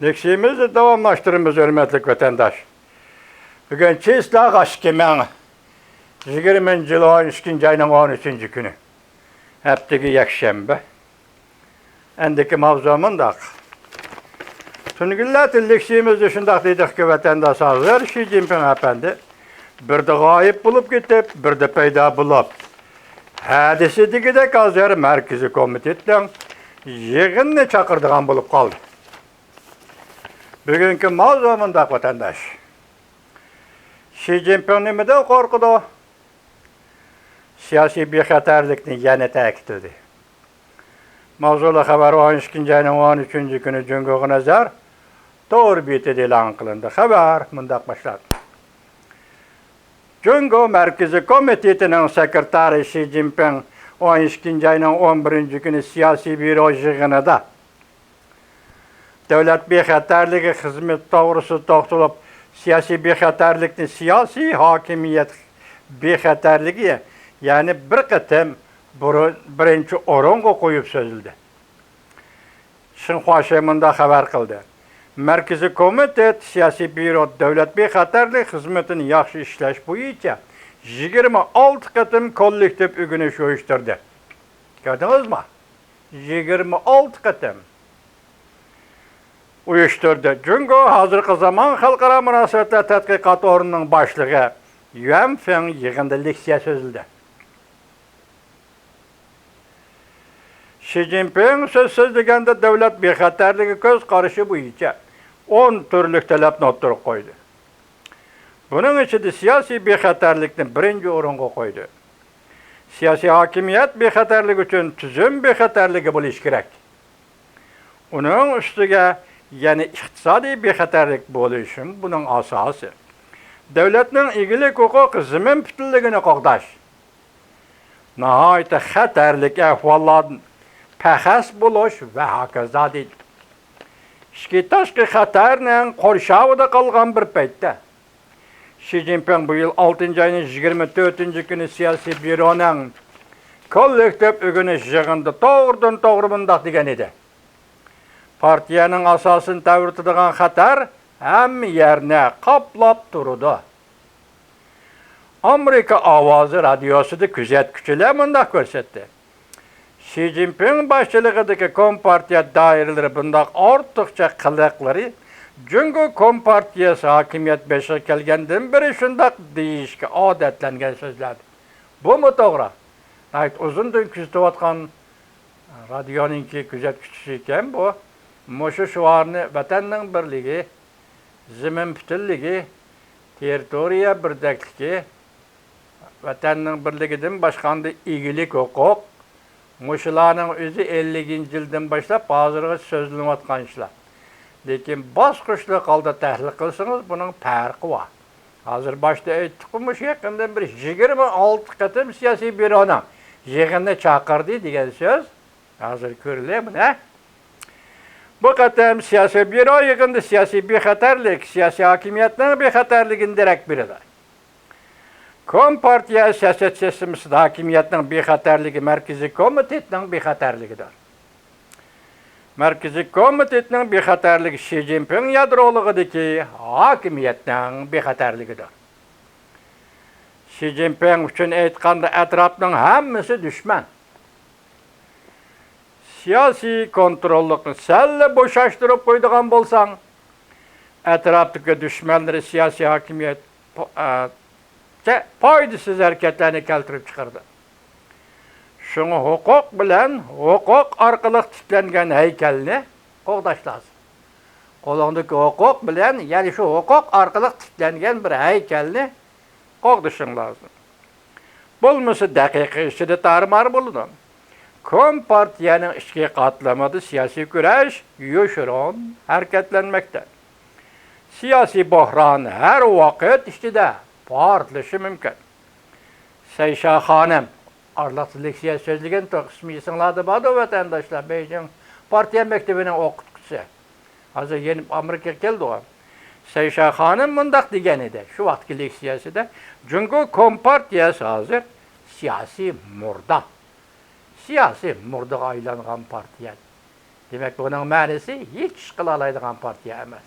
Leksiyimizi davamlaştırımız hürmetlik vatandaş. Bugün Çislak aşkımen 20. yıl 12. ayının 13. günü. Hepteki yakşembe. Endeki mavzamın da. Tüngüllet leksiyimiz düşündak dedik ki vatandaş hazır. Xi Jinping efendi bir de gayip bulup gidip, bir de peyda bulup. Hadisi digide hazır Merkezi Komitetten yığınını çakırdığan bulup kaldı. Bugünkü mavzamında vatandaş. Xi Jinping nimede korkudu? Siyasi bir xatarlıkni yana ta'kidledi. Mavzulu xabar 12. ayının 13. günü Cungo nazar doğru biti e'lon qilindi. Xabar mundaq başladı. Cungo Merkezi Komitetining sekretari Xi Jinping 12. ayının 11. günü siyasi büro yig'inida devlet bexatarligi xizmat to'g'risida to'xtalib, siyasi bexatarlikni siyasi hokimiyat bexatarligi, yani bir qatam birinchi o'ringa qo'yib so'zildi. Xinhua munda xabar qildi. Markaziy komitet siyasi büro davlat bexatarlik xizmatini yaxshi ishlash bo'yicha 26 qatim kollektiv o'rganish uyushtirdi. Ko'rdingizmi? 26 qatim uyushtirdi. Cungo hozirgi zamon xalqaro munosabatlar tadqiqot o'rnining boshlig'i Yuan Feng yig'inda leksiya so'zildi. Xi Jinping söz so'zlaganda davlat bexatarligi ko'z qarashi bo'yicha 10 turli talabni o'tirib qo'ydi. Buning ichida siyosiy bexatarlikni birinchi o'ringa qo'ydi. Siyosiy hokimiyat bexatarligi uchun tuzum bexatarligi bo'lishi kerak. Uning ustiga yani iqtisodiy bexatarlik bo'lishi buning asosi. Davlatning egilik huquqi zimin putunligini qo'g'dash. Nihoyatda xatarlik ahvollardan pahas bo'lish va hokazo deydi. Ichki tashqi xatarning qo'rshovida qolgan bir paytda Xi Jinping bu yil 6. ayning 24. kuni siyosiy byuroning kollektiv o'rganish yig'inida to'g'ridan-to'g'ri bundoq degan edi. Partiyaning asosini ta'virtadigan xatar hamma yerni qoplab turdi. Amerika ovozi radiosida kuzatuvchilar bundoq ko'rsatdi. Xi Jinping boshchiligidagi Kompartiya doiralari bundoq ortiqcha qiliqlari Cungo Kompartiyasi hokimiyat beshiga kelgandan beri shundoq deyishga odatlangan so'zlardir. Bu mu to'g'ri? Uzundan kuzatayotgan radioninki kuzatuvchisi ekan bu. Mushu shuarni vatanning birligi, zimin putunligi, territoriya birdakligi, vatanning birligidan boshqanda egilik huquq, mushularning o'zi 50-yildan boshlab hozirgacha so'zlanayotgan ishlar. Lekin bosqichli holda tahlil qilsangiz buning farqi bor. Hozir boshda aytdik, mush yaqindan bir 26 qatim siyosiy byuroni yig'inni chaqirdi degan so'z hozir ko'rilyapti. Bu qatam siyosiy byuro yig'inida siyosiy bexatarlik, siyosiy hokimiyatning bexatarligini darak beradi. Kompartiya siyosat sistemasida hokimiyatning bexatarligi Markaziy komitetning bexatarligidir. Markaziy komitetning bexatarligi Xi Jinping yadroligidagi hokimiyatning bexatarligidir. Xi Jinping uchun aytganda atrofning hammasi dushman. Siyosiy kontrollikni salla bo'shashtirib qo'ydigan bo'lsang, atrofdagi dushmanlari siyosiy hokimiyat foydasiz harakatlarni keltirib chiqardi. Shuni huquq bilan, huquq orqali tiklangan haykalni qo'g'dash lozim. Qo'lingdagi huquq bilan, ya'ni shu huquq orqali tiklangan bir haykalni qo'g'dishing lozim. Bo'lmasa daqiqa ichida tarmar bo'ladi. Kompartiyaning ichki qatlamida siyosiy kurash yoshiron harakatlanmoqda. Siyosiy buhron har vaqt ichida portlashi mumkin. Saysha xonim arlatliksiya so'zlagan to'qismi yesinglarda bor vatandoshlar, Beijing partiya maktabining o'qituvchisi. Hozir yeni Amerikaga keldi u. Saysha xonim mundaq degan edi. Shu vaqtgi leksiyasida Cungo Kompartiyasi hozir siyosiy murda. Siyasi murdaga aylangan partiya. Demek bunun ma'nosi hech ish qila oladigan partiya emas.